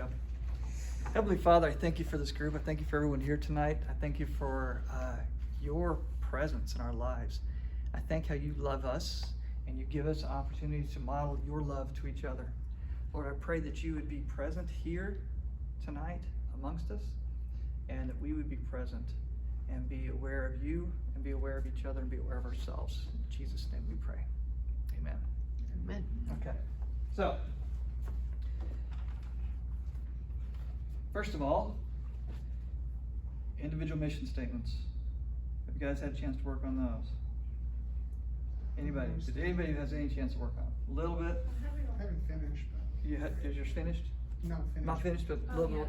job. Heavenly Father, I thank you for this group. I thank you for everyone here tonight. I thank you for your presence in our lives. I thank how you love us and you give us opportunities to model your love to each other. Lord, I pray that you would be present here tonight amongst us, and that we would be present and be aware of you and be aware of each other and be aware of ourselves. In Jesus' name we pray. Amen. Amen. Okay. So, first of all, individual mission statements. Have you guys had a chance to work on those? Anybody? Did anybody has any chance to work on it? A little bit? I haven't finished. Is yours finished? No, finished. Not finished, but a little bit.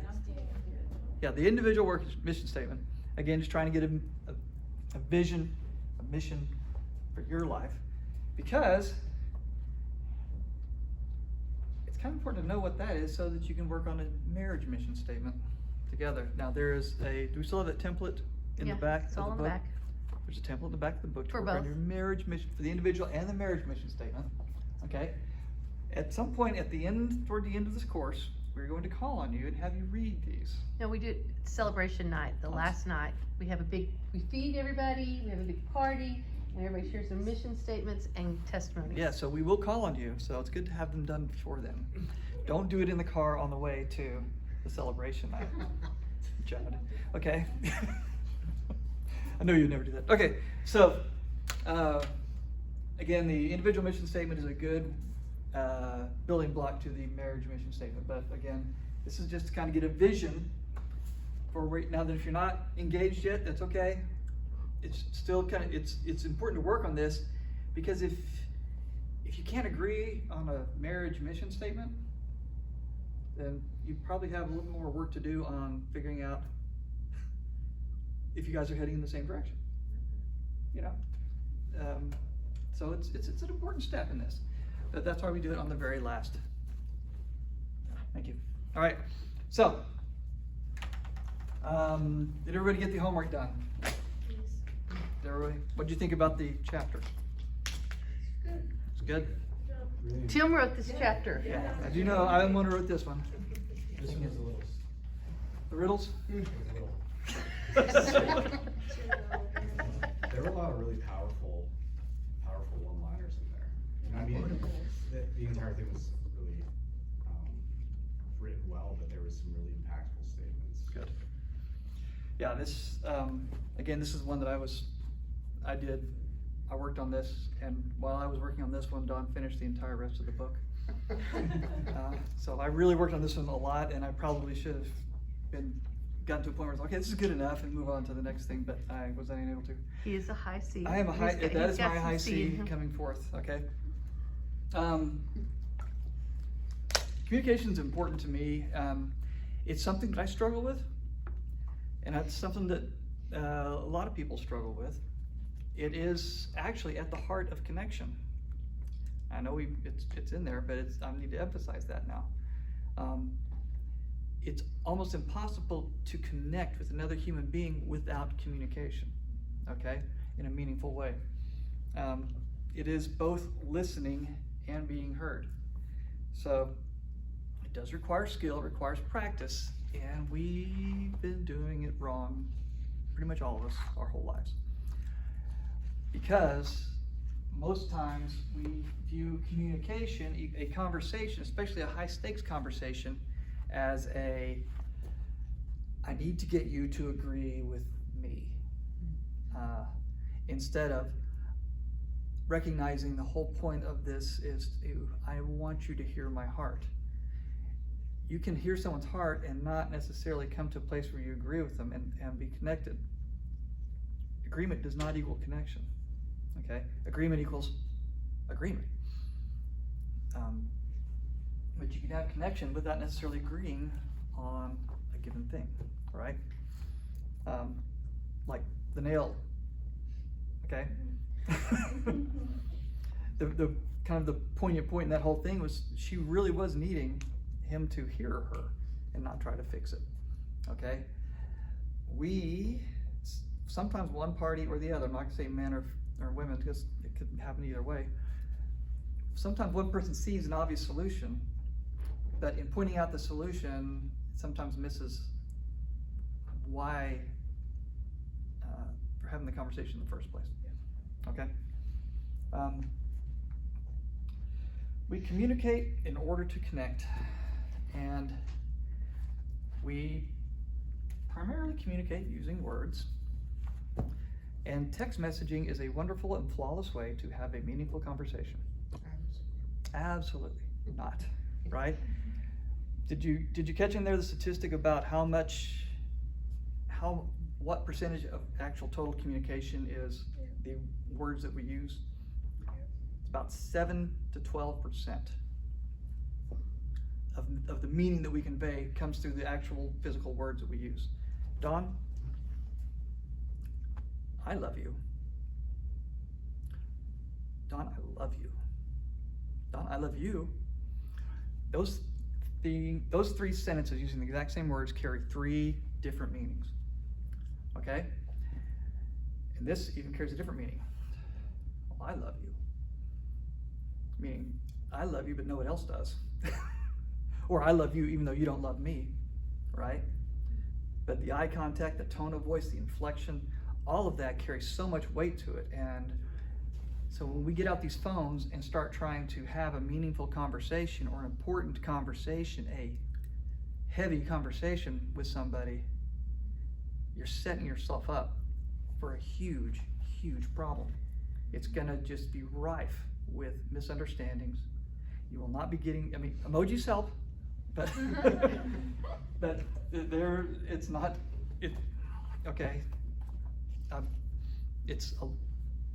Yeah, the individual work mission statement. Again, just trying to get a vision, a mission for your life, because it's kind of important to know what that is so that you can work on a marriage mission statement together. Now, there is do we still have that template in the back It's of all the in book? the back. There's a template in the back of the book to For work on both. your marriage mission, for the individual and the marriage mission statement. Okay? At some point toward the end of this course, we're going to call on you and have you read these. No, we do celebration night, the last night. We feed everybody, we have a big party, and everybody shares their mission statements and testimonies. Yeah, so we will call on you, so it's good to have them done before then. Don't do it in the car on the way to the celebration night, Judd. Okay? I know you'd never do that. Okay, so again, the individual mission statement is a good building block to the marriage mission statement. But again, this is just to kind of get a vision for right now. That if you're not engaged yet, that's okay. It's still kind of it's important to work on this, because if you can't agree on a marriage mission statement, then you probably have a little more work to do on figuring out if you guys are heading in the same direction. You know, so it's an important step in this. But that's why we do it on the very last. Thank you. All right. So, did everybody get the homework done? Did everybody? What did you think about the chapter? It's good. Tim wrote this chapter. Yeah. I do know. I'm the one who wrote this one. This one is a little. The riddles. There were a lot of really powerful one-liners in there. You know, I mean, the entire thing was really written well, but there was some really impactful statements. Good. Yeah. This again. This is one that I worked on this, and while I was working on this one, Dawn finished the entire rest of the book. So I really worked on this one a lot, and I probably should have gotten to a point where it's okay, this is good enough, and move on to the next thing, but I was unable to. He is a high C. I am a high. That is my high C C. coming forth. Okay. Communication is important to me. It's something that I struggle with, and that's something that a lot of people struggle with. It is actually at the heart of connection. I know it's in there, but I need to emphasize that now. It's almost impossible to connect with another human being without communication, okay, in a meaningful way. It is both listening and being heard. So it does require skill, it requires practice, and we've been doing it wrong, pretty much all of us, our whole lives. Because most times we view communication, a conversation, especially a high stakes conversation, as I need to get you to agree with me, instead of recognizing the whole point of this is I want you to hear my heart. You can hear someone's heart and not necessarily come to a place where you agree with them and be connected. Agreement does not equal connection. Okay? Agreement equals agreement. But you can have connection without necessarily agreeing on a given thing, right? Like the nail, okay? the kind of the poignant point in that whole thing was she really was needing him to hear her and not try to fix it, okay? We, sometimes one party or the other, I'm not gonna say men or women because it could happen either way. Sometimes one person sees an obvious solution but in pointing out the solution, it sometimes misses why we're having the conversation in the first place. Okay? We communicate in order to connect, and we primarily communicate using words. And text messaging is a wonderful and flawless way to have a meaningful conversation. Absolutely not, right? Did you catch in there the statistic about what percentage of actual total communication is the words that we use? It's about 7 to 12% of the meaning that we convey comes through the actual physical words that we use. Dawn, I love you. Dawn, I love you. Dawn, I love you. Those three sentences using the exact same words carry 3 different meanings. Okay? And this even carries a different meaning. Well, I love you. Meaning, I love you, but no one else does. Or I love you even though you don't love me, right? But the eye contact, the tone of voice, the inflection, all of that carries so much weight to it. And so when we get out these phones and start trying to have a meaningful conversation or an important conversation, a heavy conversation with somebody, you're setting yourself up for a huge, huge problem. It's gonna just be rife with misunderstandings. You will not be getting, emojis help, but but it's not, okay. It's a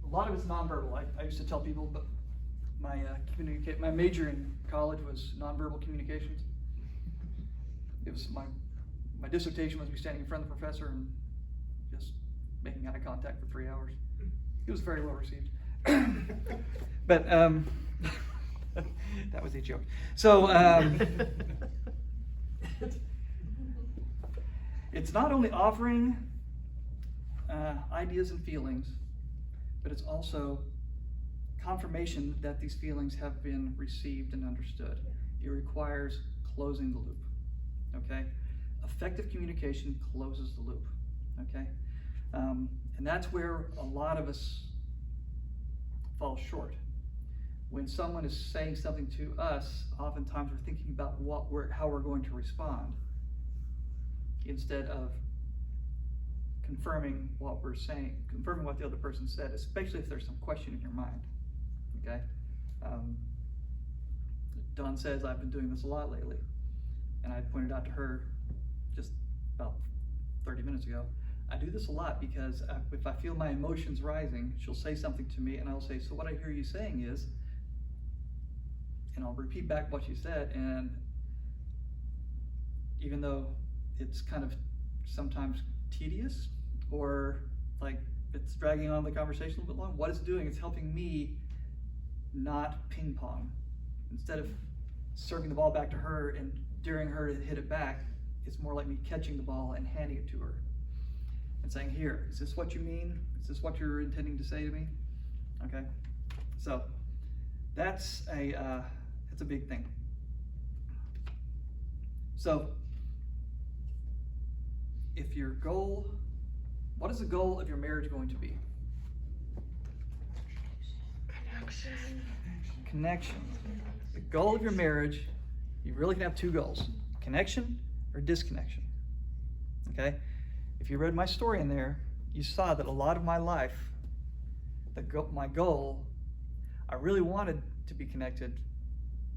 lot of it's nonverbal. I used to tell people, but my major in college was nonverbal communications. It was my dissertation was me standing in front of the professor and just making eye contact for 3 hours. It was very well received. But that was a joke. So it's not only offering ideas and feelings, but it's also confirmation that these feelings have been received and understood. It requires closing the loop, okay? Effective communication closes the loop, okay? And that's where a lot of us fall short. When someone is saying something to us, oftentimes we're thinking about how we're going to respond instead of confirming what we're saying, confirming what the other person said, especially if there's some question in your mind, okay? Dawn says, I've been doing this a lot lately, and I pointed out to her just about 30 minutes ago, I do this a lot because if I feel my emotions rising, she'll say something to me and I'll say, so what I hear you saying is, and I'll repeat back what she said, and even though it's kind of sometimes tedious or like it's dragging on the conversation a little bit long, what it's doing is helping me not ping pong. Instead of serving the ball back to her and daring her to hit it back, it's more like me catching the ball and handing it to her and saying, here, is this what you mean? Is this what you're intending to say to me? Okay, so that's a big thing. So if your goal, what is the goal of your marriage going to be? Connection. The goal of your marriage, you really can have 2 goals, connection or disconnection, okay? If you read my story in there, you saw that a lot of my life, my goal, I really wanted to be connected,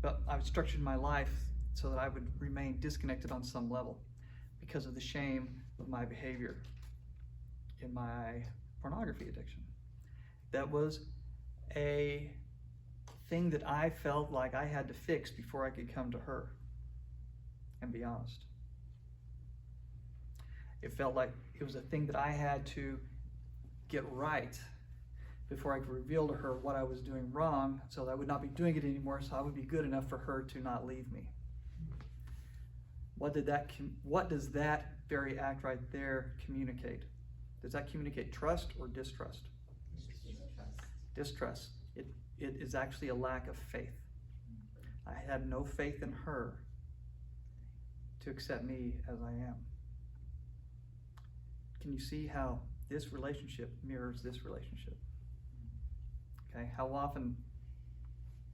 but I structured my life so that I would remain disconnected on some level because of the shame of my behavior in my pornography addiction. That was a thing that I felt like I had to fix before I could come to her and be honest. It felt like it was a thing that I had to get right before I could reveal to her what I was doing wrong, so that I would not be doing it anymore, so I would be good enough for her to not leave me. What does that very act right there communicate? Does that communicate trust or distrust? Distrust. It is actually a lack of faith. I had no faith in her to accept me as I am. Can you see how this relationship mirrors this relationship? Okay, how often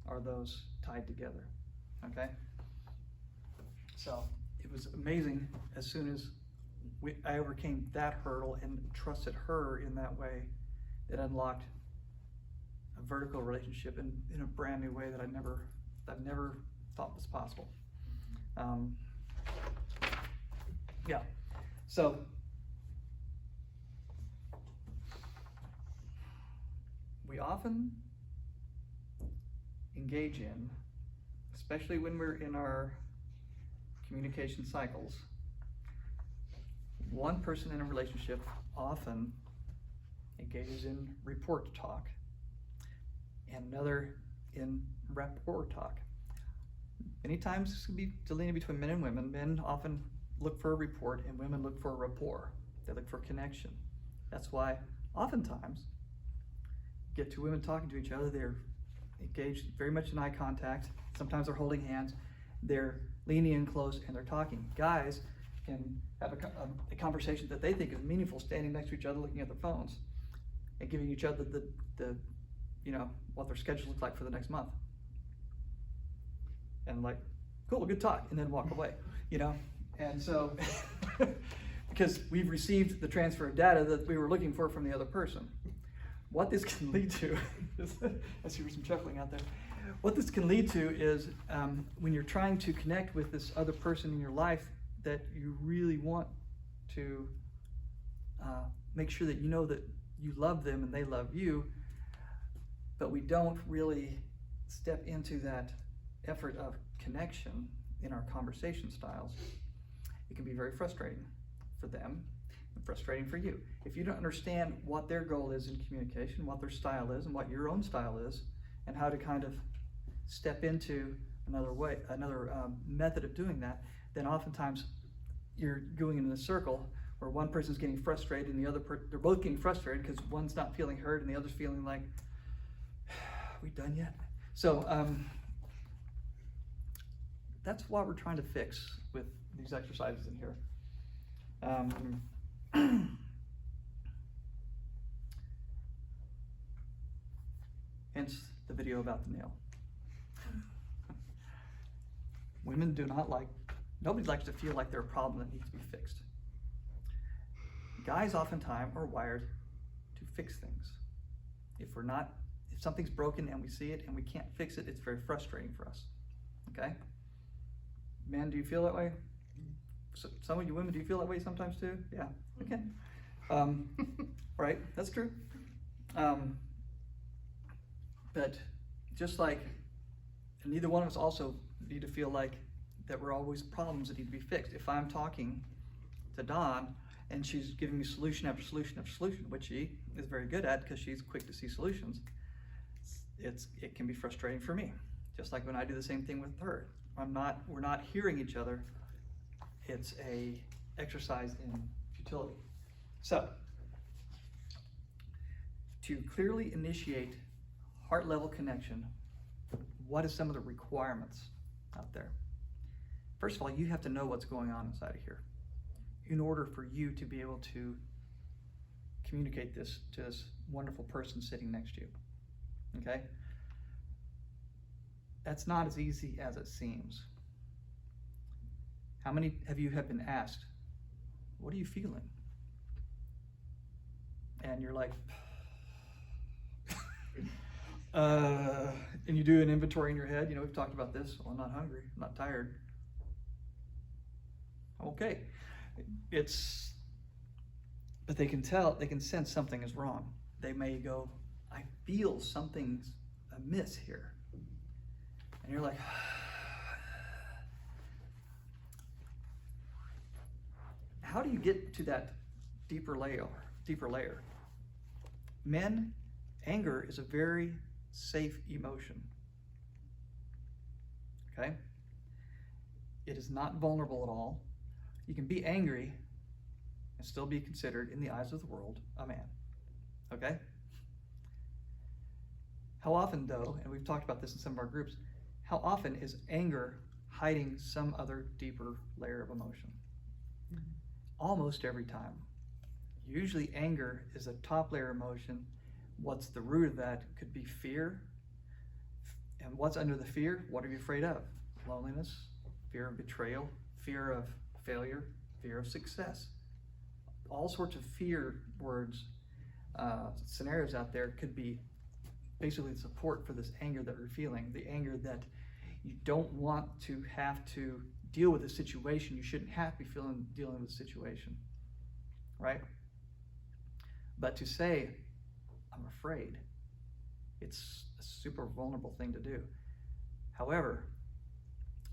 are those tied together? Okay, so it was amazing as soon as I overcame that hurdle and trusted her in that way, it unlocked a vertical relationship in a brand new way that I've never thought was possible. Yeah, so we often engage in, especially when we're in our communication cycles, one person in a relationship often engages in report talk and another in rapport talk. Many times this can be delineated between men and women. Men often look for a report and women look for a rapport. They look for connection. That's why oftentimes you get two women talking to each other, they're engaged very much in eye contact. Sometimes they're holding hands, they're leaning in close and they're talking. Guys can have a conversation that they think is meaningful, standing next to each other, looking at their phones and giving each other the what their schedule looks like for the next month. And like, cool, good talk, and then walk away, And so, because we've received the transfer of data that we were looking for from the other person. What this can lead to, I see some chuckling out there. What this can lead to is when you're trying to connect with this other person in your life that you really want to make sure that you know that you love them and they love you, but we don't really step into that effort of connection in our conversation styles, it can be very frustrating for them and frustrating for you. If you don't understand what their goal is in communication, what their style is, and what your own style is, and how to kind of step into another method of doing that, then oftentimes you're going in a circle where one person's getting frustrated and the other they're both getting frustrated because one's not feeling heard and the other's feeling like, are we done yet? So that's what we're trying to fix with these exercises in here. Hence the video about the nail. Women do not nobody likes to feel like they're a problem that needs to be fixed. Guys oftentimes are wired to fix things. If something's broken and we see it and we can't fix it, it's very frustrating for us, okay? Men, do you feel that way? So, some of you women, do you feel that way sometimes too? Yeah, okay. Right, that's true. But just like, and neither one of us also need to feel like that we're always problems that need to be fixed. If I'm talking to Dawn and she's giving me solution after solution after solution, which she is very good at because she's quick to see solutions, it can be frustrating for me. Just like when I do the same thing with her. We're not hearing each other. It's a exercise in futility. So, to clearly initiate heart level connection, what are some of the requirements out there? First of all, you have to know what's going on inside of here in order for you to be able to communicate this to this wonderful person sitting next to you, okay? That's not as easy as it seems. How many of you have been asked, what are you feeling? And you're like, and you do an inventory in your head. We've talked about this. Well, I'm not hungry, I'm not tired. Okay, but they can sense something is wrong. They may go, I feel something's amiss here. And you're like, how do you get to that deeper layer? Men, anger is a very safe emotion. Okay? It is not vulnerable at all. You can be angry and still be considered, in the eyes of the world, a man. Okay? How often, though, and we've talked about this in some of our groups, how often is anger hiding some other deeper layer of emotion. Almost every time. Usually anger is a top layer emotion. What's the root of that could be fear. And what's under the fear? What are you afraid of? Loneliness, fear of betrayal, fear of failure, fear of success. All sorts of fear words, scenarios out there could be basically the support for this anger that we're feeling, the anger that you don't want to have to deal with a situation. You shouldn't have to be dealing with a situation, right? But to say, I'm afraid, it's a super vulnerable thing to do. However,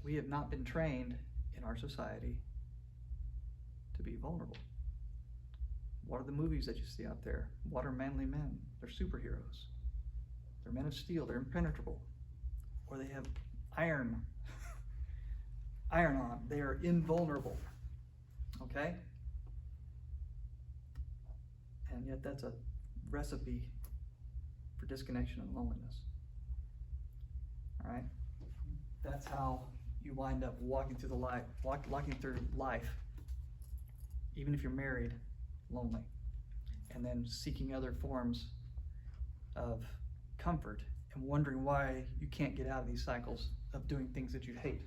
we have not been trained in our society to be vulnerable. What are the movies that you see out there? What are manly men? They're superheroes. They're men of steel. They're impenetrable. Or they have iron on. They are invulnerable. Okay? And yet that's a recipe for disconnection and loneliness. All right? That's how you wind up walking through life, even if you're married, lonely, and then seeking other forms of comfort and wondering why you can't get out of these cycles of doing things that you hate.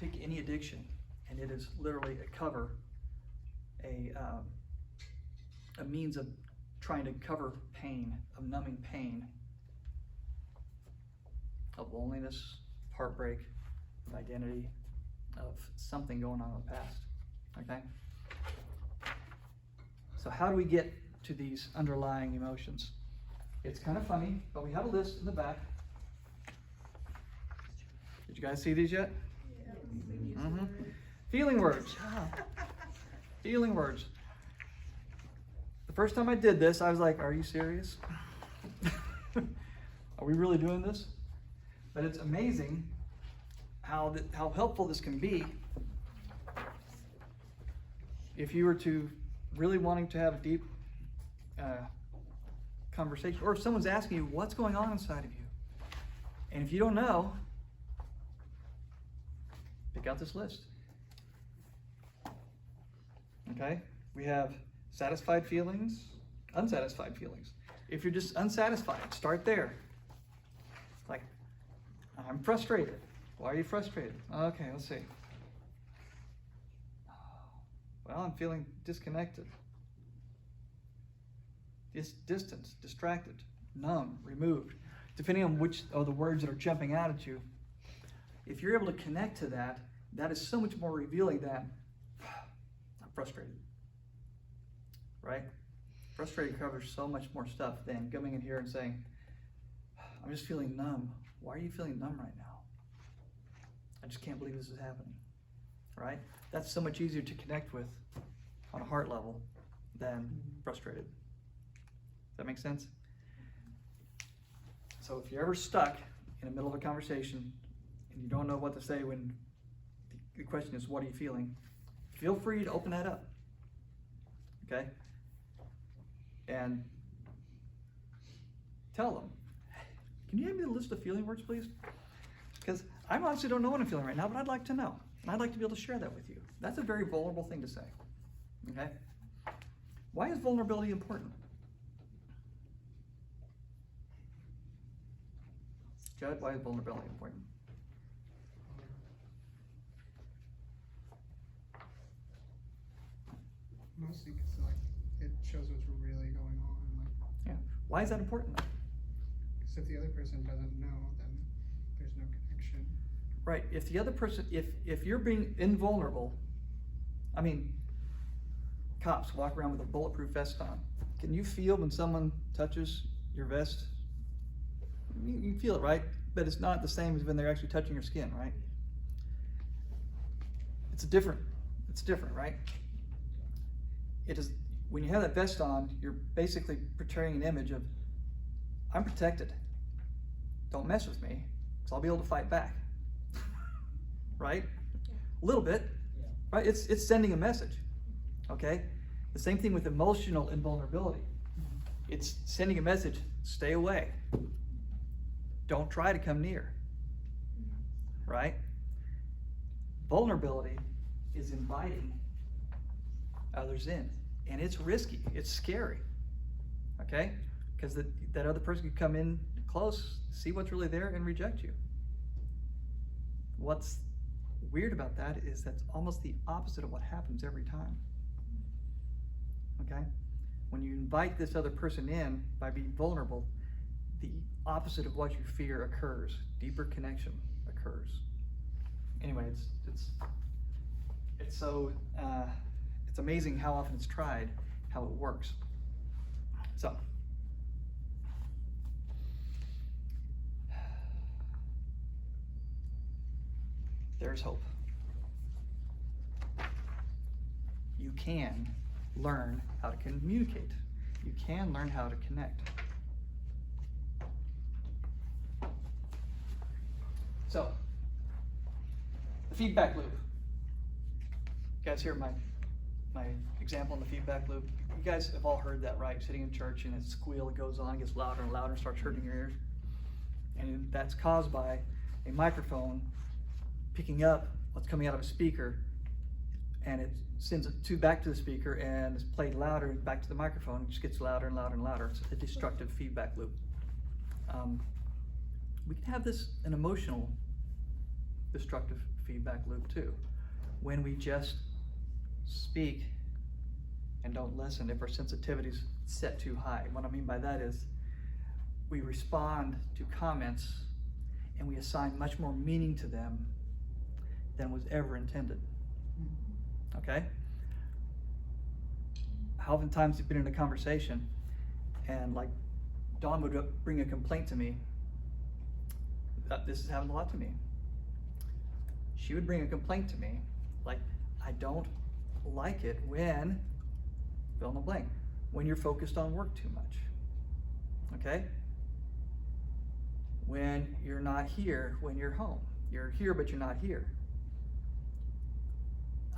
Pick any addiction, and it is literally a cover, a means of trying to cover pain, of numbing pain, of loneliness, heartbreak, of identity, of something going on in the past. Okay? So how do we get to these underlying emotions? It's kind of funny, but we have a list in the back. Did you guys see these yet? Yeah. Mm-hmm. Feeling words. Feeling words. The first time I did this, I was like, are you serious? Are we really doing this? But it's amazing how helpful this can be if you were to really wanting to have a deep conversation, or if someone's asking you what's going on inside of you. And if you don't know, pick out this list. Okay? We have satisfied feelings, unsatisfied feelings. If you're just unsatisfied, start there. Like, I'm frustrated. Why are you frustrated? Okay, let's see. Well, I'm feeling disconnected. Distance, distracted, numb, removed. Depending on which of the words that are jumping out at you, if you're able to connect to that, that is so much more revealing than I'm frustrated. Right? Frustrated covers so much more stuff than coming in here and saying, I'm just feeling numb. Why are you feeling numb right now? I just can't believe this is happening. Right? That's so much easier to connect with on a heart level than frustrated. Does that make sense? So if you're ever stuck in the middle of a conversation and you don't know what to say when the question is, what are you feeling? Feel free to open that up. Okay? And tell them, can you hand me the list of feeling words, please? Because I honestly don't know what I'm feeling right now, but I'd like to know. And I'd like to be able to share that with you. That's a very vulnerable thing to say. Okay? Why is vulnerability important? Judd, why is vulnerability important? Mostly because like it shows what's really going on. Like, Yeah. Why is that important? because if the other person doesn't know, then there's no connection. Right. If the other person, if you're being invulnerable, I mean, cops walk around with a bulletproof vest on. Can you feel when someone touches your vest? You feel it, right? But it's not the same as when they're actually touching your skin, right? It's different, right? It is, when you have that vest on, you're basically portraying an image of, I'm protected. Don't mess with me, because I'll be able to fight back. Right? A little bit, right? It's sending a message, okay? The same thing with emotional invulnerability. It's sending a message, stay away. Don't try to come near. right? Vulnerability is inviting others in, and it's risky, it's scary, okay? Because that other person could come in close, see what's really there, and reject you. What's weird about that is that's almost the opposite of what happens every time, okay? When you invite this other person in by being vulnerable, the opposite of what you fear occurs. Deeper connection occurs. Anyway, it's so it's amazing how often it's tried, how it works. So there's hope. You can learn how to communicate. You can learn how to connect. So, the feedback loop. You guys hear my example in the feedback loop? You guys have all heard that, right? Sitting in church and a squeal that goes on, gets louder and louder and starts hurting your ears. And that's caused by a microphone picking up what's coming out of a speaker, and it sends it back to the speaker, and it's played louder back to the microphone. It just gets louder and louder and louder. It's a destructive feedback loop. We can have an emotional destructive feedback loop too, when we just speak and don't listen, if our sensitivity's set too high. What I mean by that is we respond to comments and we assign much more meaning to them than was ever intended. Okay? How often times you've been in a conversation and like Dawn would bring a complaint to me. This has happened a lot to me. She would bring a complaint to me, like, I don't like it when, fill in the blank, when you're focused on work too much. Okay? When you're not here, when you're home. You're here, but you're not here.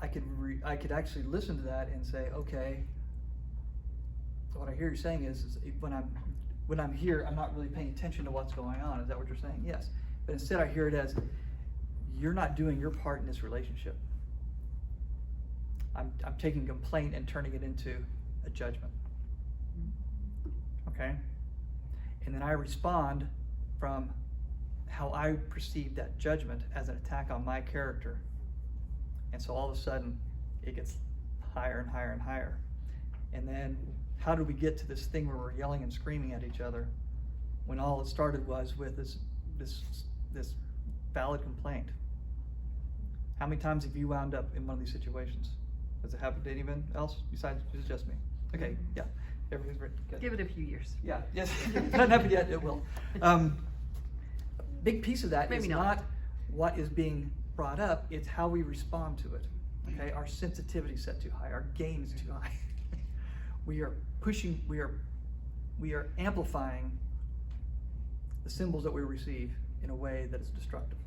I could actually listen to that and say, okay, what I hear you saying is when I'm here, I'm not really paying attention to what's going on. Is that what you're saying? Yes. But instead I hear it as, you're not doing your part in this relationship. I'm taking complaint and turning it into a judgment. Okay? And then I respond from how I perceive that judgment as an attack on my character. And so all of a sudden, it gets higher and higher and higher. And then how do we get to this thing where we're yelling and screaming at each other when all it started was with this valid complaint? How many times have you wound up in one of these situations? Has it happened to anyone else besides just me? Okay, yeah, everything's written. Good. Give it a few years. Yeah, yes, it hasn't happened yet, it will. Big piece of that Maybe is not what is being brought up, it's how we respond to it. Okay, our sensitivity set too high, our gain is too high. We are pushing, we are amplifying the symbols that we receive in a way that is destructive.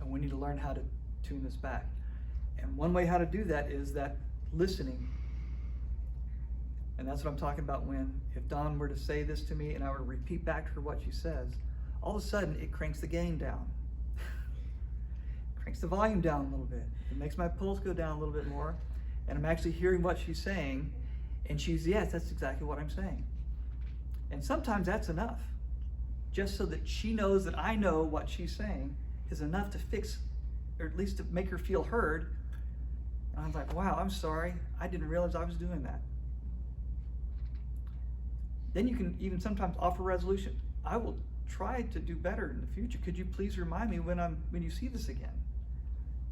And we need to learn how to tune this back. And one way how to do that is that listening. And that's what I'm talking about when, if Dawn were to say this to me and I were to repeat back to her what she says, all of a sudden it cranks the gain down. Cranks the volume down a little bit. It makes my pulse go down a little bit more. And I'm actually hearing what she's saying. And she's, yes, that's exactly what I'm saying. And sometimes that's enough. Just so that she knows that I know what she's saying is enough to fix, or at least to make her feel heard. And I'm like, wow, I'm sorry. I didn't realize I was doing that. Then you can even sometimes offer resolution. I will try to do better in the future. Could you please remind me when you see this again?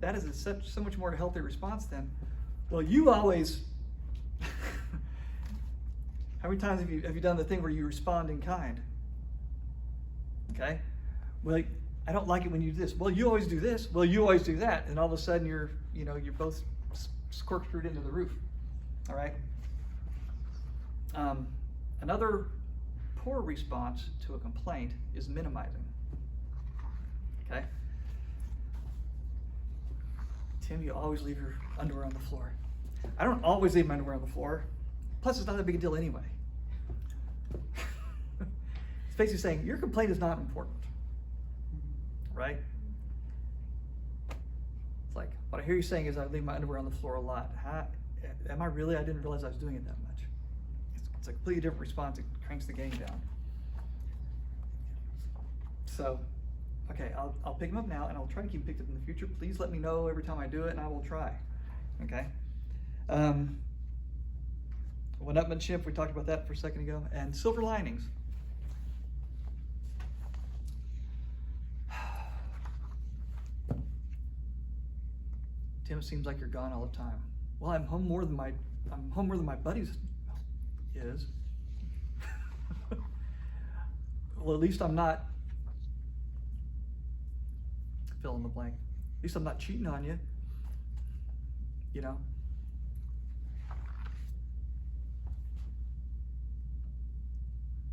That is so much more healthy response than, well, you always. How many times have you done the thing where you respond in kind? Okay? Well, I don't like it when you do this. Well, you always do this. Well, you always do that. And all of a sudden you're both corkscrewed into the roof. All right? Another poor response to a complaint is minimizing. Okay? Tim, you always leave your underwear on the floor. I don't always leave my underwear on the floor. Plus, it's not that big a deal anyway. It's basically saying, your complaint is not important, right? What I hear you saying is I leave my underwear on the floor a lot. Am I really? I didn't realize I was doing it that much. It's a completely different response. It cranks the game down. So, okay, I'll pick them up now, and I'll try to keep picked up in the future. Please let me know every time I do it, and I will try. Okay? One-upmanship, we talked about that for a second ago, and silver linings. Tim, it seems like you're gone all the time. Well, I'm home more than my buddies is. Well, at least I'm not, fill in the blank. At least I'm not cheating on you. You know?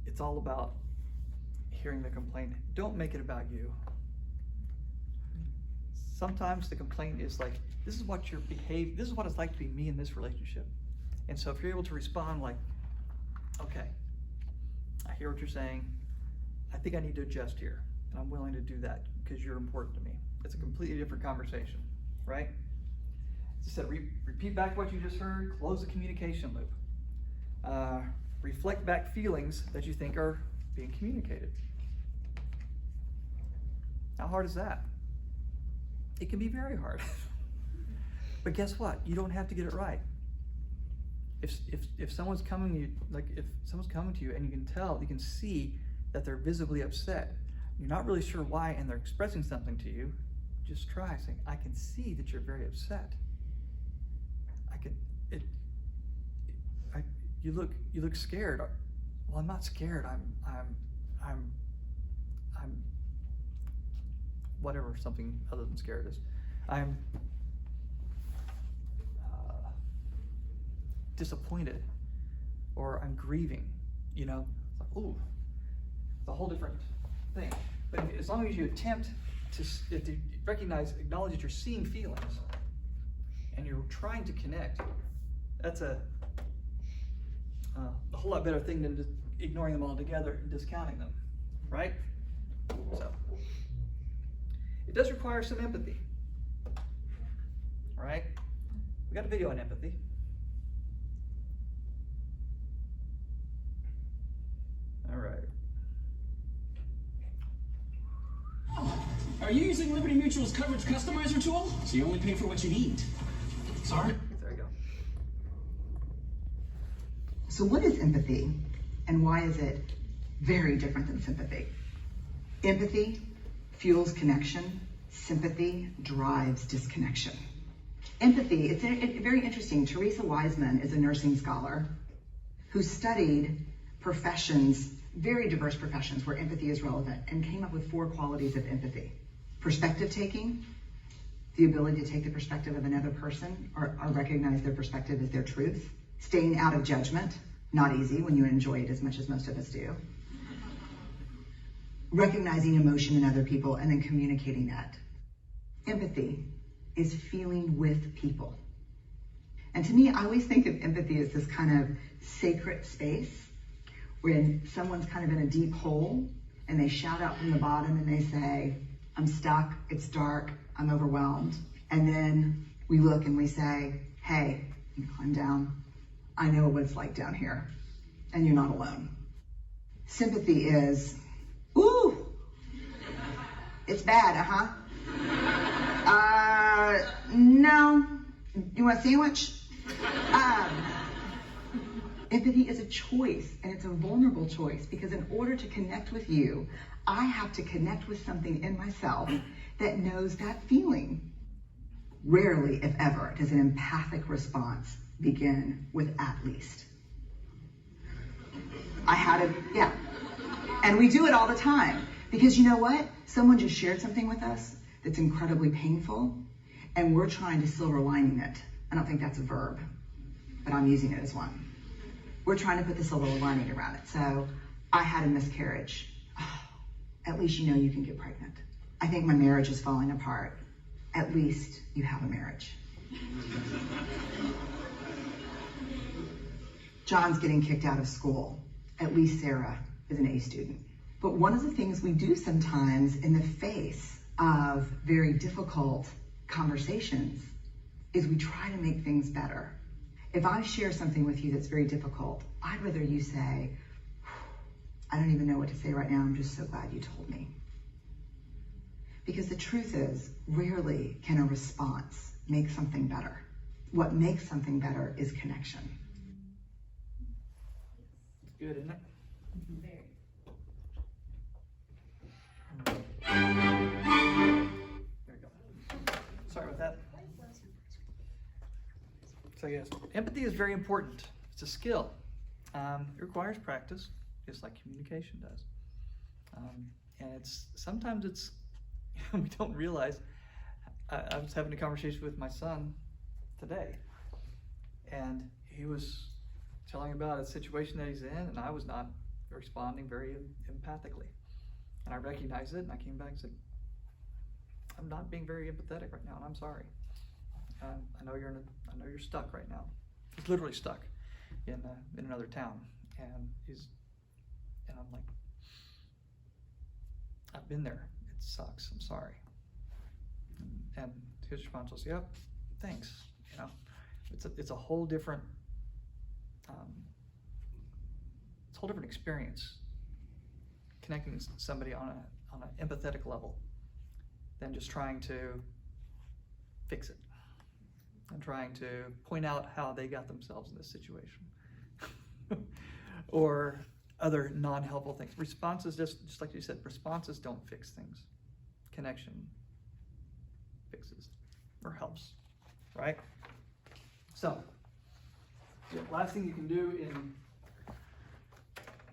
It's all about hearing the complaint. Don't make it about you. Sometimes the complaint is like, this is what it's like to be me in this relationship. And so if you're able to respond like, okay, I hear what you're saying. I think I need to adjust here. And I'm willing to do that because you're important to me. It's a completely different conversation, right? As I said, repeat back what you just heard, close the communication loop. Reflect back feelings that you think are being communicated. How hard is that? It can be very hard. But guess what? You don't have to get it right. If someone's coming to you, if someone's coming to you and you can tell, you can see that they're visibly upset, you're not really sure why, and they're expressing something to you, just try saying, I can see that you're very upset. You look scared. Well, I'm not scared. I'm whatever something other than scared is. I'm disappointed, or I'm grieving. You know, it's like, ooh, it's a whole different thing. But as long as you attempt to recognize, acknowledge that you're seeing feelings, and you're trying to connect, that's a whole lot better thing than just ignoring them all together and discounting them, right? So, it does require some empathy, all right? We got a video on empathy. All right. Are you using Liberty Mutual's coverage customizer tool? So you only pay for what you need. Sorry? There you go. So what is empathy, and why is it very different than sympathy? Empathy fuels connection. Sympathy drives disconnection. Empathy, it's very interesting. Teresa Wiseman is a nursing scholar who studied professions, very diverse professions where empathy is relevant, and came up with 4 qualities of empathy. Perspective taking, the ability to take the perspective of another person or recognize their perspective as their truth. Staying out of judgment, not easy when you enjoy it as much as most of us do. Recognizing emotion in other people and then communicating that. Empathy is feeling with people. And to me, I always think of empathy as this kind of sacred space when someone's kind of in a deep hole and they shout out from the bottom and they say, I'm stuck, it's dark, I'm overwhelmed. And then we look and we say, hey, you climb down. I know what it's like down here, and you're not alone. Sympathy is, ooh, it's bad, no, you want a sandwich? Empathy is a choice, and it's a vulnerable choice, because in order to connect with you, I have to connect with something in myself that knows that feeling. Rarely, if ever, does an empathic response begin with at least. And we do it all the time, because you know what? Someone just shared something with us that's incredibly painful, and we're trying to silver lining it. I don't think that's a verb, but I'm using it as one. We're trying to put the silver lining around it. So, I had a miscarriage. Oh, at least you know you can get pregnant. I think my marriage is falling apart. At least you have a marriage. John's getting kicked out of school. At least Sarah is an A student. But one of the things we do sometimes in the face of very difficult conversations is we try to make things better. If I share something with you that's very difficult, I'd rather you say, I don't even know what to say right now, I'm just so glad you told me. Because the truth is, rarely can a response make something better. What makes something better is connection. Good, isn't it? There we go. Sorry about that. So yes, empathy is very important. It's a skill. It requires practice, just like communication does. And sometimes we don't realize. I was having a conversation with my son today, and he was telling about a situation that he's in, and I was not responding very empathically. And I recognized it, and I came back and said, I'm not being very empathetic right now, and I'm sorry. I know you're stuck right now. He's literally stuck in another town, and I'm like, I've been there. It sucks. I'm sorry. And his response was, "Yep, thanks." You know, it's a whole different experience connecting with somebody on an empathetic level than just trying to fix it and trying to point out how they got themselves in this situation or other non-helpful things. Responses, just like you said, responses don't fix things. Connection fixes or helps, right? So, the last thing you can do in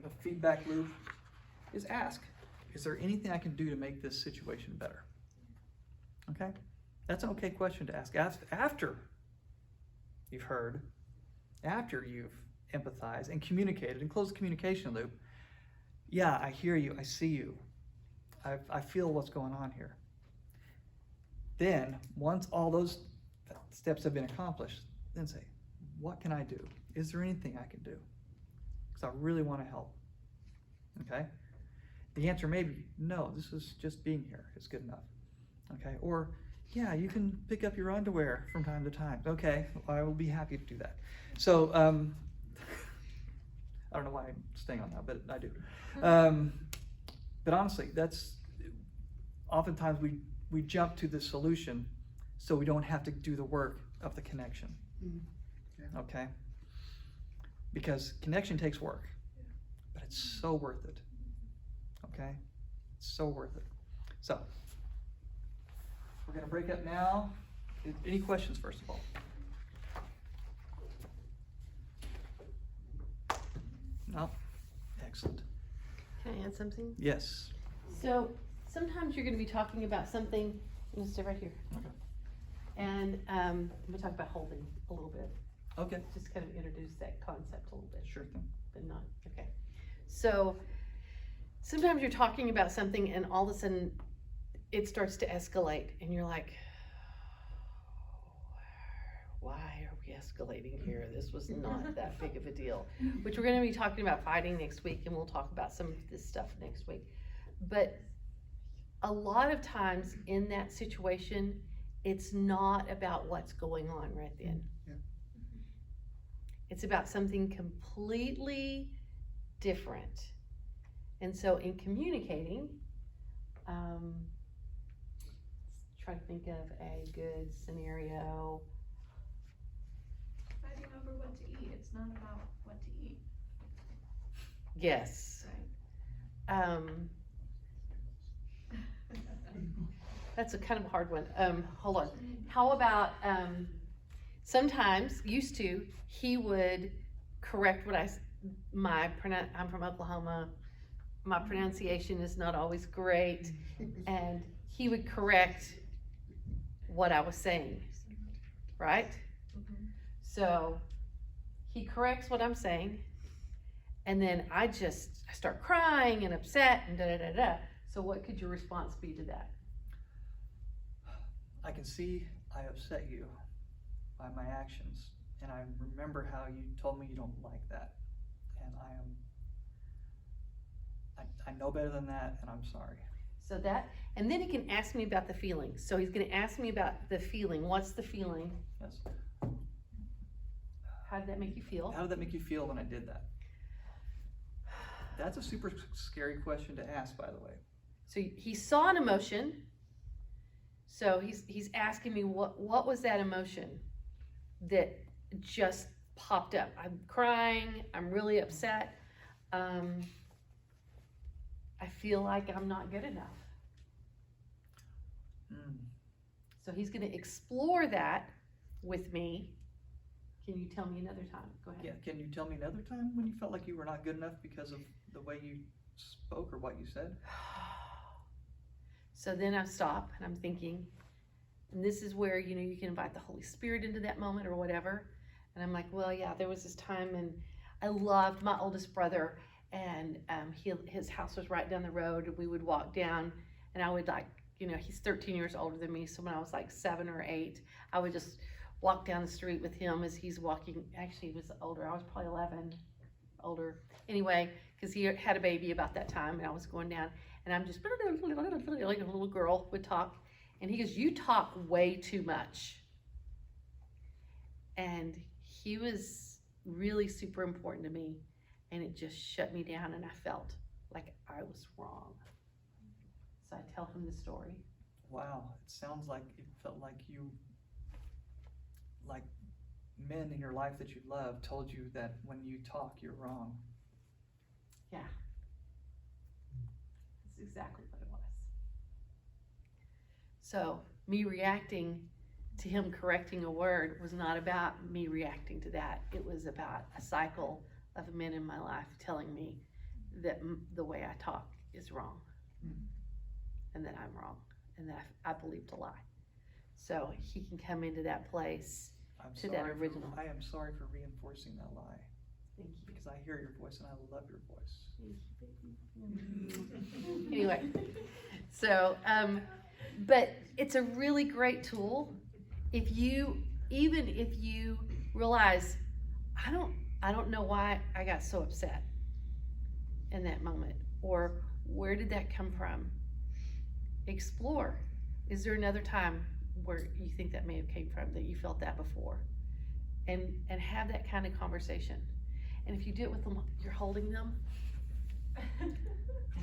the feedback loop is ask, is there anything I can do to make this situation better? Okay? That's an okay question to ask. Ask after you've heard, after you've empathized and communicated and closed the communication loop. Yeah, I hear you, I see you. I feel what's going on here. Then, once all those steps have been accomplished, then say, what can I do? Is there anything I can do? Because I really want to help. Okay? The answer may be, no, this is just being here is good enough. Okay? Or, yeah, you can pick up your underwear from time to time. Okay, I will be happy to do that. So, I don't know why I'm staying on that, but I do. But honestly, that's oftentimes we jump to the solution so we don't have to do the work of the connection. Yeah. Okay? Because connection takes work, but it's so worth it. Okay? It's so worth it. So, we're going to break up now. Any questions, first of all? No? Excellent. Can I add something? Yes. So sometimes you're going to be talking about something. I'm going to stay right here. Okay. And I'm going to talk about holding a little bit. Okay. Just kind of introduce that concept a little bit. Sure thing. But not, okay. So sometimes you're talking about something and all of a sudden it starts to escalate and you're like, why are we escalating here? This was not that big of a deal. Which we're going to be talking about fighting next week, and we'll talk about some of this stuff next week. But a lot of times in that situation, it's not about what's going on right then. Yeah. It's about something completely different. And so in communicating, try to think of a good scenario. Fighting over what to eat. It's not about what to eat, Yes. right? That's a kind of a hard one. Hold on. How about, sometimes, used to, he would correct what I'm from Oklahoma, my pronunciation is not always great, and he would correct what I was saying, right? Mhm. So, he corrects what I'm saying, and then I start crying and upset and da-da-da-da. So what could your response be to that? I can see I upset you by my actions, and I remember how you told me you don't like that, and I know better than that, and I'm sorry. So that, and then he can ask me about the feeling. So he's gonna ask me about the feeling. What's the feeling? Yes. How did that make you feel? How did that make you feel when I did that? That's a super scary question to ask, by the way. So he saw an emotion. So he's asking me what was that emotion that just popped up? I'm crying. I'm really upset. I feel like I'm not good enough. So he's going to explore that with me. Can you tell me another time? Go ahead. Yeah, can you tell me another time when you felt like you were not good enough because of the way you spoke or what you said? So then I stop and I'm thinking, and this is where, you know, you can invite the Holy Spirit into that moment or whatever. And I'm like, well, yeah, there was this time, and I loved my oldest brother, and his house was right down the road, and we would walk down, and I would, like, you know, he's 13 years older than me, so when I was like 7 or 8, I would just walk down the street with him as he's walking. Actually, he was older. I was probably 11, older. Anyway, because he had a baby about that time, and I was going down, and I'm just like a little girl would talk, and he goes, "You talk way too much." And he was really super important to me, and it just shut me down, and I felt like I was wrong. So I tell him the story. Wow, it sounds like it felt like you, like men in your life that you love told you that when you talk, you're wrong. Yeah. That's exactly what it was. So me reacting to him correcting a word was not about me reacting to that. It was about a cycle of men in my life telling me that the way I talk is wrong, and that I'm wrong, and that I believed a lie. So he can come into that place to that original. I am sorry for reinforcing that lie. Thank you. Because I hear your voice and I love your voice. Anyway, so, but it's a really great tool. If you realize, I don't know why I got so upset in that moment, or where did that come from? Explore. Is there another time where you think that may have came from, that you felt that before? And have that kind of conversation. And if you do it with them, you're holding them,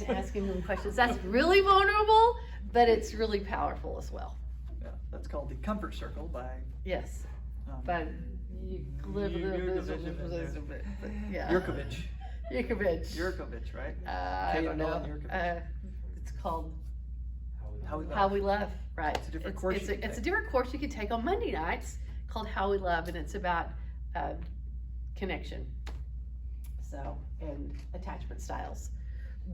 asking them questions. That's really vulnerable, but it's really powerful as well. Yeah, that's called the comfort circle by. Yes, Um, but Yurkovich. Yurkovich, right? I don't know. Yurkovich. It's called How We Love. How We Love, right? It's a different course you can It's a take. different course you can take on Monday nights called How We Love, and it's about connection, so, and attachment styles.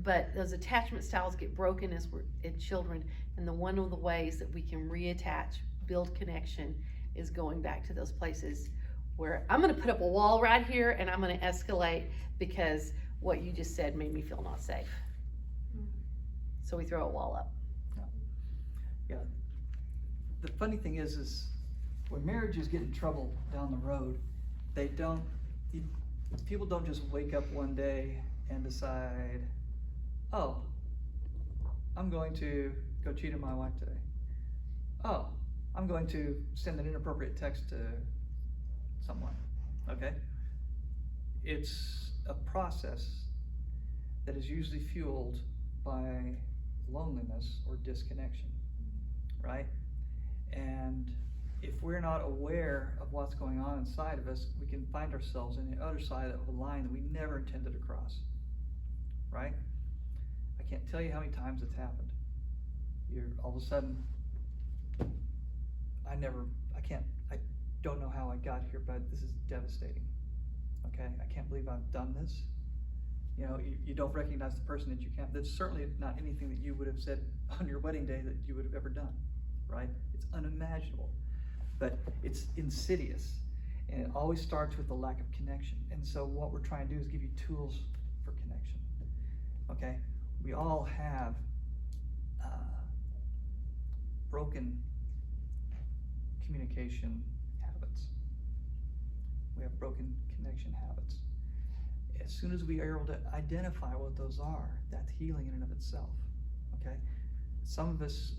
But those attachment styles get broken as we're children, and one of the ways that we can reattach, build connection, is going back to those places where I'm going to put up a wall right here, and I'm going to escalate because what you just said made me feel not safe. So we throw a wall up. Yeah. The funny thing is when marriages get in trouble down the road, people don't just wake up one day and decide, oh, I'm going to go cheat on my wife today. Oh, I'm going to send an inappropriate text to someone, okay? It's a process that is usually fueled by loneliness or disconnection, right? And if we're not aware of what's going on inside of us, we can find ourselves on the other side of a line that we never intended to cross, right? I can't tell you how many times it's happened. You're all of a sudden, I don't know how I got here, but this is devastating, okay? I can't believe I've done this. You know, you don't recognize the person that you can't. That's certainly not anything that you would have said on your wedding day that you would have ever done, right? It's unimaginable, but it's insidious, and it always starts with a lack of connection. And so what we're trying to do is give you tools for connection, okay? We all have broken communication habits. We have broken connection habits. As soon as we are able to identify what those are, that's healing in and of itself, okay? some of us,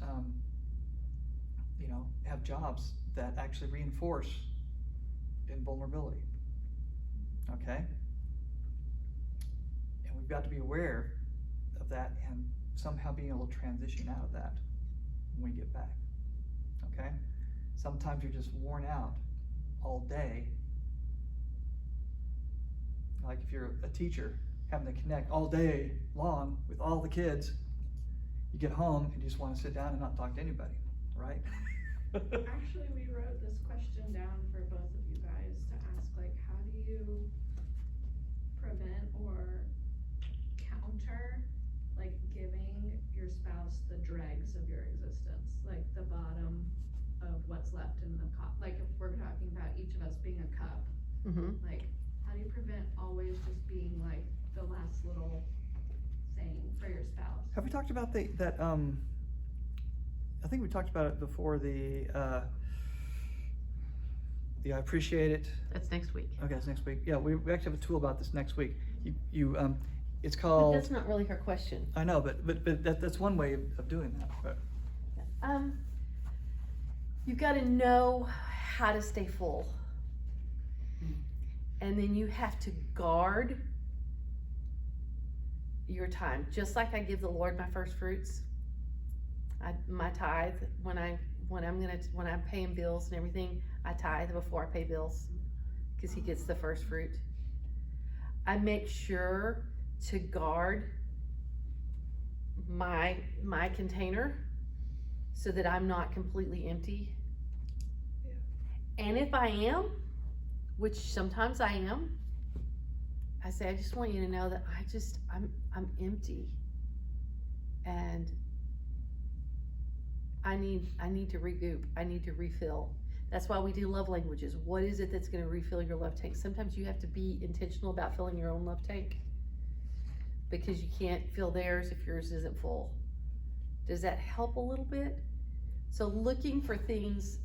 you know, have jobs that actually reinforce invulnerability. Okay? And we've got to be aware of that and somehow being able to transition out of that when we get back. Okay? Sometimes you're just worn out all day. Like if you're a teacher having to connect all day long with all the kids, you get home and you just want to sit down and not talk to anybody, right? Actually, we wrote this question down for both of you guys to ask, like, how do you prevent or counter, like, giving your spouse the dregs of your existence, like the bottom of what's left in the cup? Like, if we're talking about each of us being a cup, like, how do you prevent always just being like the last little thing for your spouse? Have we talked about I think we talked about it before, the I appreciate it. That's next week. Okay, that's next week. Yeah, we actually have a tool about this next week. It's But called, that's not really her question. I know, but that's one way of doing that. But You've got to know how to stay full. And then you have to guard your time. Just like I give the Lord my first fruits, my tithe, when I'm paying bills and everything, I tithe before I pay bills because he gets the first fruit. I make sure to guard my container so that I'm not completely empty. And if I am, which sometimes I am, I say, I just want you to know that I'm empty, and I need to regroup. I need to refill. That's why we do love languages. What is it that's going to refill your love tank? Sometimes you have to be intentional about filling your own love tank because you can't fill theirs if yours isn't full. Does that help a little bit? So looking for things,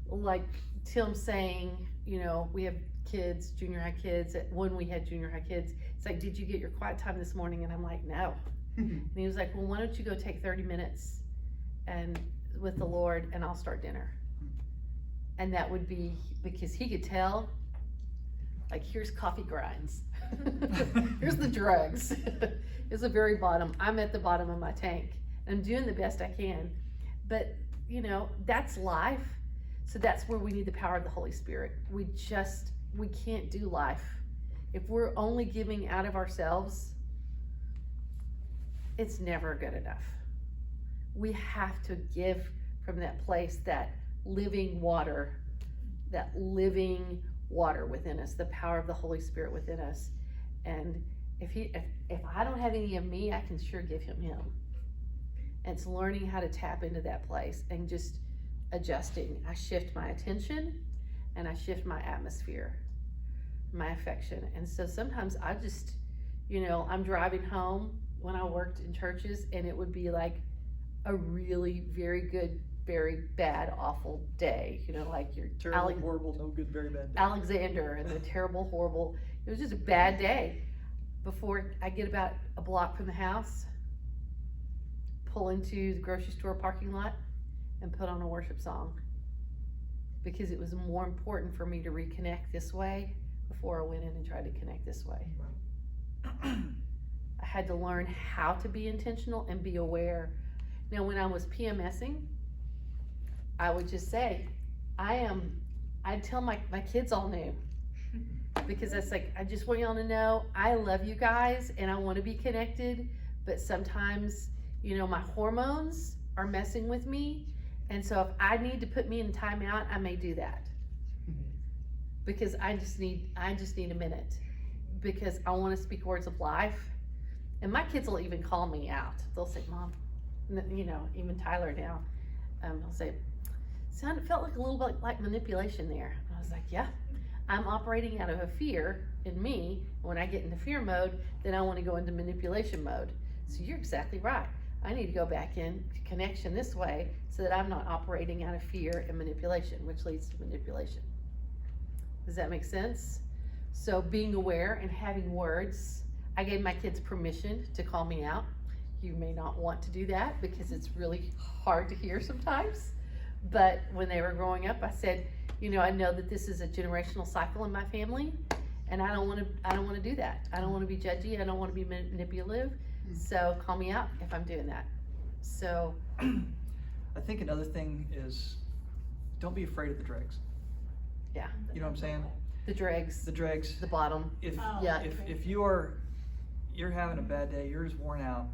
like Tim saying, you know, we have kids, junior high kids. When we had junior high kids, it's like, did you get your quiet time this morning? And I'm like, no. And he was like, well, why don't you go take 30 minutes and with the Lord, and I'll start dinner. And that would be because he could tell, like, here's coffee grinds. Here's the drugs. It's the very bottom. I'm at the bottom of my tank. I'm doing the best I can. But, you know, that's life. So that's where we need the power of the Holy Spirit. We can't do life. If we're only giving out of ourselves, it's never good enough. We have to give from that place, that living water within us, the power of the Holy Spirit within us. And if I don't have any of me, I can sure give him. And it's learning how to tap into that place and just adjusting. I shift my attention and I shift my atmosphere, my affection. And so sometimes I just, I'm driving home when I worked in churches, and it would be like a really very good, very bad, awful day, like your terrible, horrible, no good, very bad day. Alexander and the terrible, horrible. It was just a bad day. Before I get about a block from the house, pull into the grocery store parking lot and put on a worship song, because it was more important for me to reconnect this way before I went in and tried to connect this way. I had to learn how to be intentional and be aware. Now, when I was PMSing, I would just say, I'd tell my kids all knew, because that's like, I just want y'all to know, I love you guys and I want to be connected, but sometimes, my hormones are messing with me. And so if I need to put me in timeout, I may do that, because I just need a minute, because I want to speak words of life. And my kids will even call me out. They'll say, Mom, even Tyler now, he'll say, felt like a little bit like manipulation there. And I was like, yeah, I'm operating out of a fear in me. When I get into fear mode, then I want to go into manipulation mode. So you're exactly right. I need to go back in connection this way so that I'm not operating out of fear and manipulation, which leads to manipulation. Does that make sense? So being aware and having words. I gave my kids permission to call me out. You may not want to do that because it's really hard to hear sometimes. But when they were growing up, I said, you know, I know that this is a generational cycle in my family, and I don't want to do that. I don't want to be judgy. I don't want to be manipulative. So call me out if I'm doing that. So I think another thing is, don't be afraid of the dregs. yeah, You know what I'm saying? the dregs, The dregs. the bottom. If Yeah. if you're having a bad day, you're just worn out,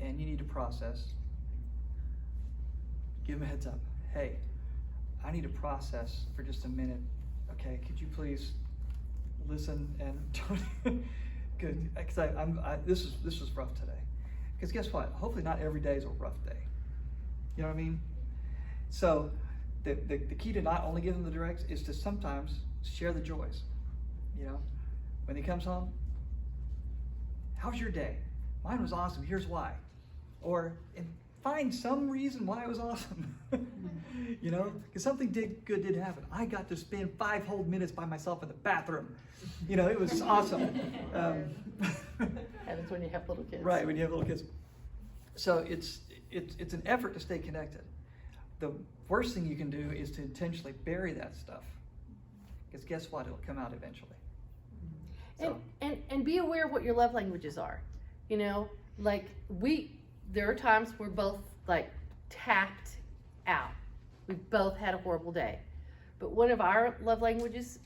and you need to process, give them a heads up. Hey, I need to process for just a minute. Okay, could you please listen and don't, good, because this was rough today. Because guess what? Hopefully not every day is a rough day. You know what I mean? So the key to not only give them the directs is to sometimes share the joys. You know, when he comes home, how was your day? Mine was awesome. Here's why. Or and find some reason why it was awesome. You know, because something good did happen. I got to spend 5 whole minutes by myself in the bathroom. You know, it was awesome. Happens when you have little kids. Right, when you have little kids. So it's an effort to stay connected. The worst thing you can do is to intentionally bury that stuff. Because guess what? It'll come out eventually. So, And be aware of what your love languages are. You know, like there are times we're both like tapped out. We've both had a horrible day. But one of our love languages,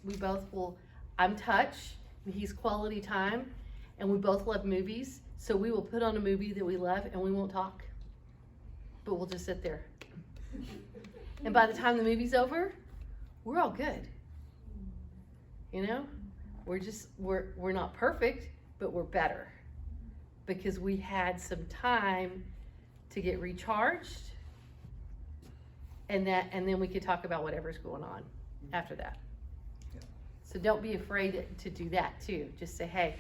I'm touch, and he's quality time, and we both love movies. So we will put on a movie that we love and we won't talk. But we'll just sit there. And by the time the movie's over, we're all good. You know? We're not perfect, but we're better. Because we had some time to get recharged, and then we could talk about whatever's going on after that. Yeah. So don't be afraid to do that too. Just say, hey,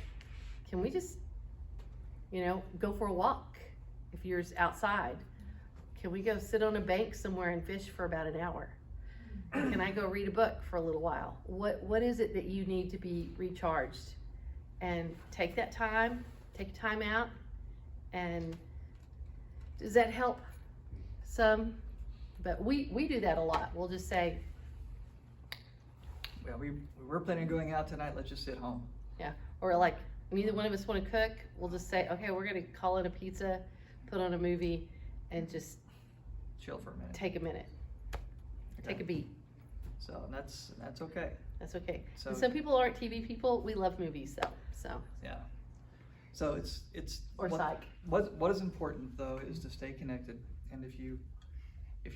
can we just, you know, go for a walk if you're outside? Can we go sit on a bank somewhere and fish for about an hour? Can I go read a book for a little while? What is it that you need to be recharged? And take that time, take time out, and does that help some? But we do that a lot. We'll just say, well, we were planning on going out tonight. Let's just sit home. yeah, or like neither one of us want to cook. We'll just say, okay, we're gonna call in a pizza, put on a movie, and just Chill for a minute. take a minute, take a beat. So that's okay. That's okay. So- And some people aren't TV people. We love movies though. So Yeah. So it's or psych. What is important though is to stay connected. And if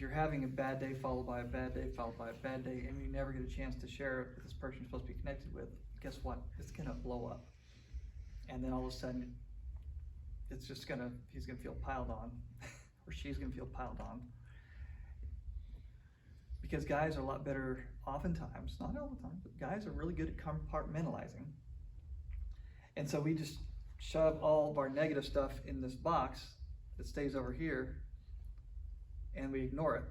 you're having a bad day followed by a bad day followed by a bad day, and you never get a chance to share it with this person you're supposed to be connected with, guess what? It's gonna blow up. And then all of a sudden, he's gonna feel piled on, or she's gonna feel piled on. Because guys are a lot better, oftentimes, not all the time, but guys are really good at compartmentalizing. And so we just shove all of our negative stuff in this box that stays over here, and we ignore it,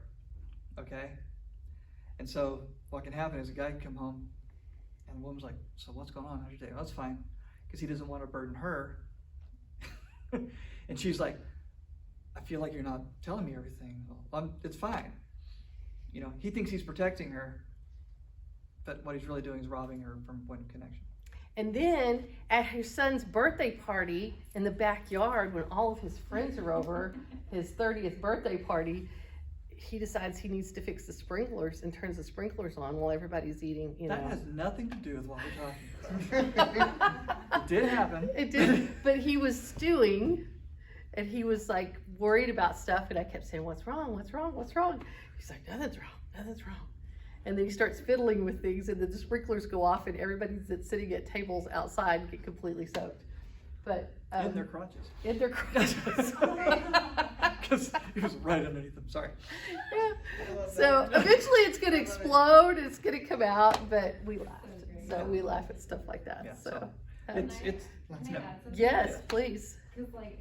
okay? And so what can happen is a guy can come home, and the woman's like, so what's going on? How's your day? Well, that's fine, because he doesn't want to burden her. And she's like, I feel like you're not telling me everything. Well, it's fine. You know, he thinks he's protecting her, but what he's really doing is robbing her from a point of connection. And then at his son's birthday party in the backyard, when all of his friends are over, his 30th birthday party, he decides he needs to fix the sprinklers and turns the sprinklers on while everybody's eating, you know. That has nothing to do with what we're talking about. It did happen. It did, but he was stewing, and he was like worried about stuff, and I kept saying, what's wrong, what's wrong, what's wrong? He's like, nothing's wrong, nothing's wrong. And then he starts fiddling with things, and then the sprinklers go off, and everybody that's sitting at tables outside get completely soaked. But In their crotches. in their crotches. Because it was right underneath them, sorry. Yeah. So eventually it's gonna explode, it's gonna come out, but we laughed. So we laugh at stuff like that, Yeah, so. It's Can I add something? Yes, please. Cause like,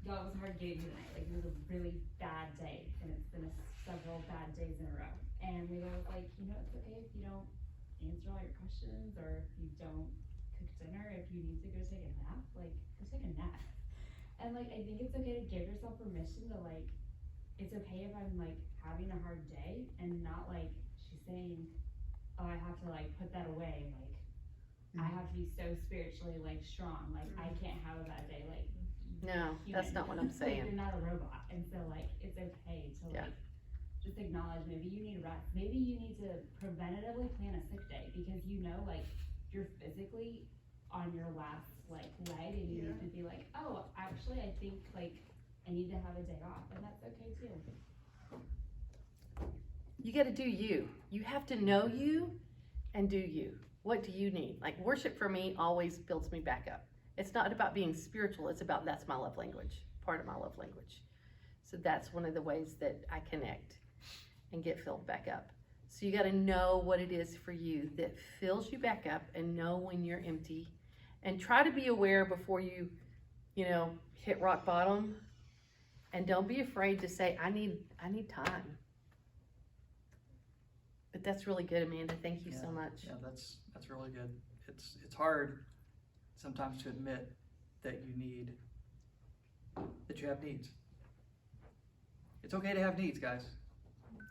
y'all, it was hard getting you tonight, like it was a really bad day, and it's been several bad days in a row. And we were like, you know, it's okay if you don't answer all your questions, or if you don't cook dinner, if you need to go take a nap, like, go take a nap. And like, I think it's okay to give yourself permission to like, it's okay if I'm like having a hard day and not like, she's saying, oh, I have to like put that away, like, I have to be so spiritually like strong, like I can't have a bad day, like. No, that's not what I'm Like, saying. you're not a robot, and so like, it's okay to Yeah. like, just acknowledge maybe you need rest, maybe you need to preventatively plan a sick day, because you know, like, you're physically on your last like leg, and you need to be like, oh, actually, I think like, I need to have a day off, and that's okay too. You gotta do you. You have to know you and do you. What do you need? Like, worship for me always builds me back up. It's not about being spiritual, it's about that's my love language, part of my love language. So that's one of the ways that I connect and get filled back up. So you gotta know what it is for you that fills you back up, and know when you're empty, and try to be aware before you hit rock bottom. And don't be afraid to say, I need time. But that's really good, Amanda. Thank you so much. Yeah, that's really good. It's hard sometimes to admit that you have needs. It's okay to have needs, guys.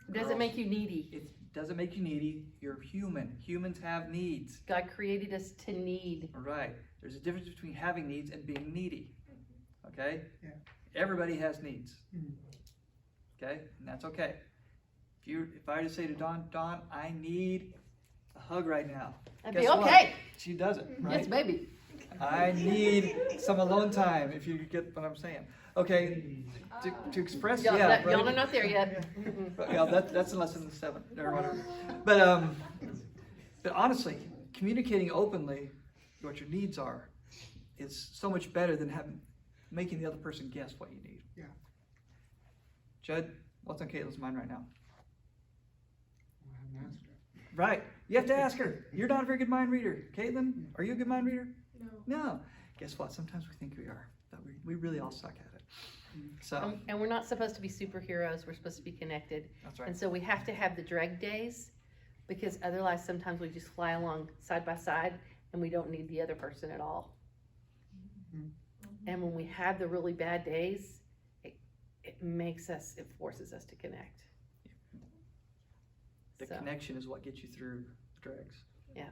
It doesn't Girls, make you needy. It doesn't make you needy. You're human. Humans have needs. God created us to need. All right. There's a difference between having needs and being needy. Okay? Yeah. Everybody has needs. Mhm. Okay? And that's okay. If I were to say to Dawn, I need a hug right now. That'd Guess be what? okay. She does it, right? Yes, baby. I need some alone time, if you get what I'm saying. Okay, to express, Y'all, yeah, right? y'all are not there yet. But, yeah, that's in lesson 7 or whatever. But honestly, communicating openly what your needs are is so much better than making the other person guess what you need. Yeah. Judd, what's on Caitlin's mind right now? I haven't asked her. Right, you have to ask her. You're not a very good mind reader. Caitlin, are you a good mind reader? No. No. Guess what? Sometimes we think we are, but we really all suck at it. So, And we're not supposed to be superheroes. We're supposed to be connected. that's right. And so we have to have the drag days, because otherwise sometimes we just fly along side by side and we don't need the other person at all. Mhm. And when we have the really bad days, it forces us to connect. The So, connection is what gets you through the drags. yeah.